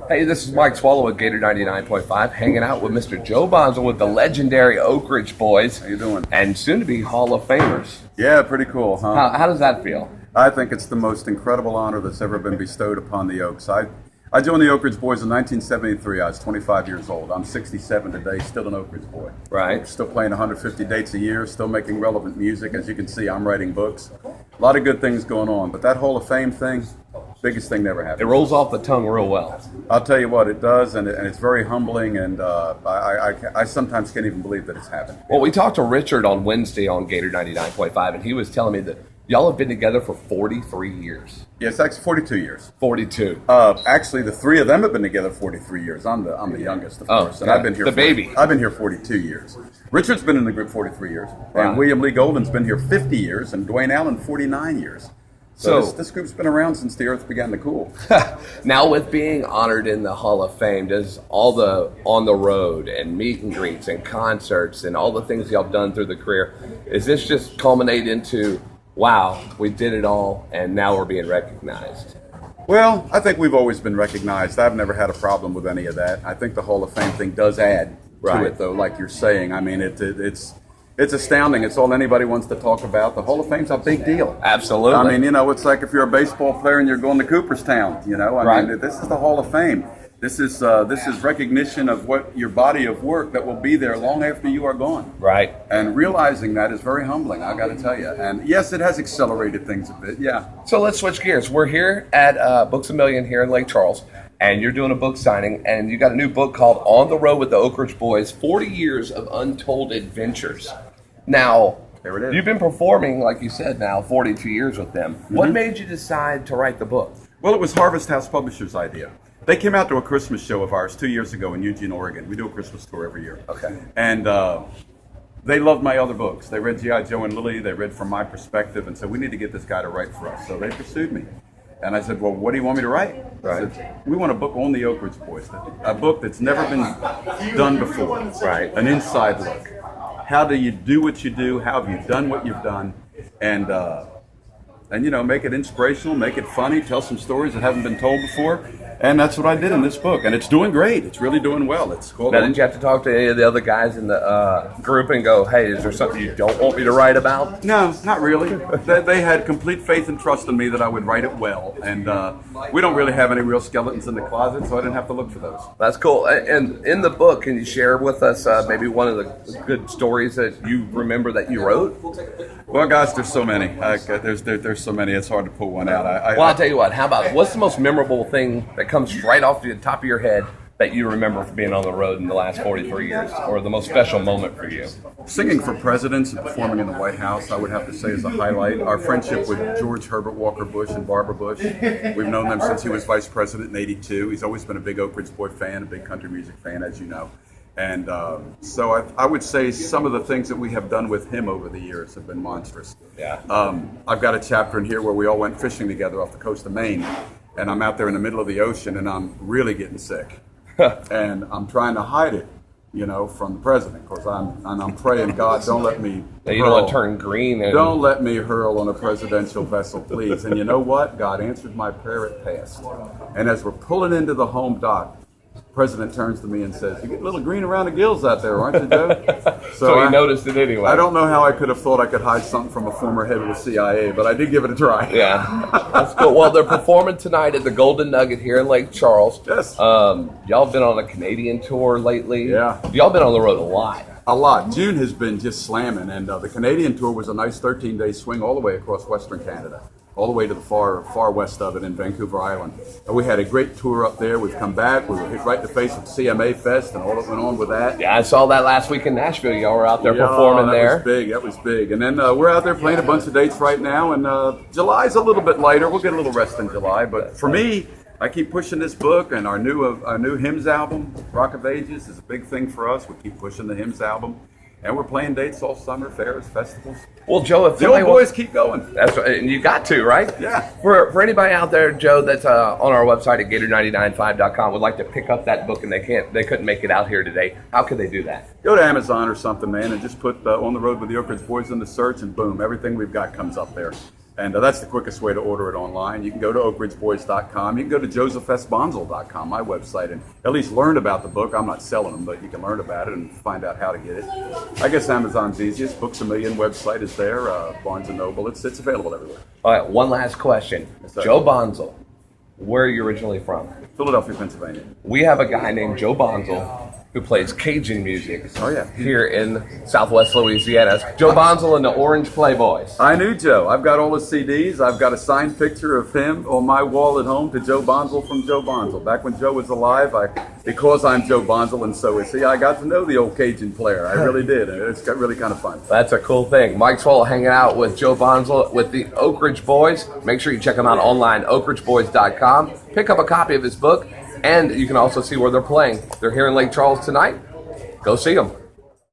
Hey, this is Mike Soileau with Gator 99.5, hanging out with Mr. Joe Bonsall with the legendary Oak Ridge Boys. How you doing? And soon to be Hall of Famers. Yeah, pretty cool, huh? How does that feel? I think it's the most incredible honor that's ever been bestowed upon the Oaks. I joined the Oak Ridge Boys in 1973. I was 25 years old. I'm 67 today, still an Oak Ridge boy. Right. Still playing 150 dates a year, still making relevant music. As you can see, I'm writing books. A lot of good things going on. But that Hall of Fame thing, biggest thing never happened. It rolls off the tongue real well. I'll tell you what, it does, and it's very humbling, and I sometimes can't even believe that it's happened. Well, we talked to Richard on Wednesday on Gator 99.5, and he was telling me that y'all have been together for 43 years. Yes, actually 42 years. 42. Actually, the three of them have been together 43 years. I'm the youngest, of course, and yeah, I've been here. The baby. I've been here 42 years. Richard's been in the group 43 years, Wow. and William Lee Golden's been here 50 years, and Dwayne Allen 49 years. So this group's been around since the earth began to cool. Now, with being honored in the Hall of Fame, does all the on the road and meet and greets and concerts and all the things y'all done through the career, is this just culminate into, wow, we did it all and now we're being recognized? Well, I think we've always been recognized. I've never had a problem with any of that. I think the Hall of Fame thing does add to it, though, like you're saying. I mean, it's astounding. It's all anybody wants to talk about. The Hall of Fame's a big deal. Absolutely. I mean, it's like if you're a baseball player and you're going to Cooperstown, I mean, this is the Hall of Fame. This is recognition of what your body of work that will be there long after you are gone. Right. And realizing that is very humbling, I got to tell you. And yes, it has accelerated things a bit, yeah. So let's switch gears. We're here at Books A Million here in Lake Charles, and you're doing a book signing, and you got a new book called On the Road with the Oak Ridge Boys, 40 Years of Untold Adventures. Now, There it is. you've been performing, like you said now, 42 years with them. Mm-hmm. What made you decide to write the book? Well, it was Harvest House Publishers' idea. They came out to a Christmas show of ours 2 years ago in Eugene, Oregon. We do a Christmas tour every year. Okay. And they loved my other books. They read G.I. Joe and Lily. They read From My Perspective, and said, we need to get this guy to write for us. So they pursued me. And I said, well, what do you want me to write? Right. I said, we want a book on the Oak Ridge Boys, a book that's never been done before. Right. An inside look. How do you do what you do? How have you done what you've done? And make it inspirational, make it funny, tell some stories that haven't been told before. And that's what I did in this book. And it's doing great. It's really doing well. It's called... Now, did you have to talk to any of the other guys in the group and go, hey, is there something you don't want me to write about? No, not really. They had complete faith and trust in me that I would write it well. And we don't really have any real skeletons in the closet, so I didn't have to look for those. That's cool. And in the book, can you share with us maybe one of the good stories that you remember that you wrote? Well, guys, there's so many. There's so many. It's hard to pull one out. I'll tell you what. How about, what's the most memorable thing that comes right off the top of your head that you remember from being on the road in the last 43 years, or the most special moment for you? Singing for presidents and performing in the White House, I would have to say, is a highlight. Our friendship with George Herbert Walker Bush and Barbara Bush. We've known them since he was vice president in '82. He's always been a big Oak Ridge Boy fan, a big country music fan, as you know. And so I would say some of the things that we have done with him over the years have been monstrous. Yeah. I've got a chapter in here where we all went fishing together off the coast of Maine, and I'm out there in the middle of the ocean, and I'm really getting sick. And I'm trying to hide it, from the president, because I'm praying, God, don't let me You don't want to turn green. Don't let me hurl on a presidential vessel, please. And you know what? God answered my prayer at past. And as we're pulling into the home dock, the president turns to me and says, you get a little green around the gills out there, aren't you, Joe? So he noticed it anyway. I don't know how I could have thought I could hide something from a former head of the CIA, but I did give it a try. Yeah, that's cool. Well, they're performing tonight at the Golden Nugget here in Lake Charles. Yes. Y'all been on a Canadian tour lately. Yeah. Y'all been on the road a lot. A lot. June has been just slamming, and the Canadian tour was a nice 13-day swing all the way across Western Canada, all the way to the far west of it in Vancouver Island. And we had a great tour up there. We've come back. We were hit right in the face with CMA Fest and all that went on with that. Yeah, I saw that last week in Nashville. Y'all were out there performing there. That was big. And then we're out there playing a bunch of dates right now, and July's a little bit lighter. We'll get a little rest in July. But for me, I keep pushing this book, and our new hymns album, Rock of Ages, is a big thing for us. We keep pushing the hymns album. And we're playing dates all summer, fairs, festivals. Well, Joe, if the old boys keep going. That's right, and you got to, right? Yeah. For anybody out there, Joe, that's on our website at Gator995.com would like to pick up that book and they couldn't make it out here today, how could they do that? Go to Amazon or something, man, and just put On the Road with the Oak Ridge Boys in the search, and boom, everything we've got comes up there. And that's the quickest way to order it online. You can go to oakridgeboys.com. You can go to josephsbonsall.com, my website, and at least learn about the book. I'm not selling them, but you can learn about it and find out how to get it. I guess Amazon's easiest. Books A Million website is there. Barnes & Noble. It's available everywhere. All right, one last question. sir. Joe Bonsall, where are you originally from? Philadelphia, Pennsylvania. We have a guy named Joe Bonsall who plays Cajun music here in Southwest Louisiana. Joe Bonsall and the Orange Playboys. I knew Joe. I've got all his CDs. I've got a signed picture of him on my wall at home to Joe Bonsall from Joe Bonsall. Back when Joe was alive, because I'm Joe Bonsall and so is he, I got to know the old Cajun player. I really did. And it's got really kind of fun. That's a cool thing. Mike Soileau hanging out with Joe Bonsall with the Oak Ridge Boys. Make sure you check them out online, oakridgeboys.com. Pick up a copy of his book, and you can also see where they're playing. They're here in Lake Charles tonight. Go see them.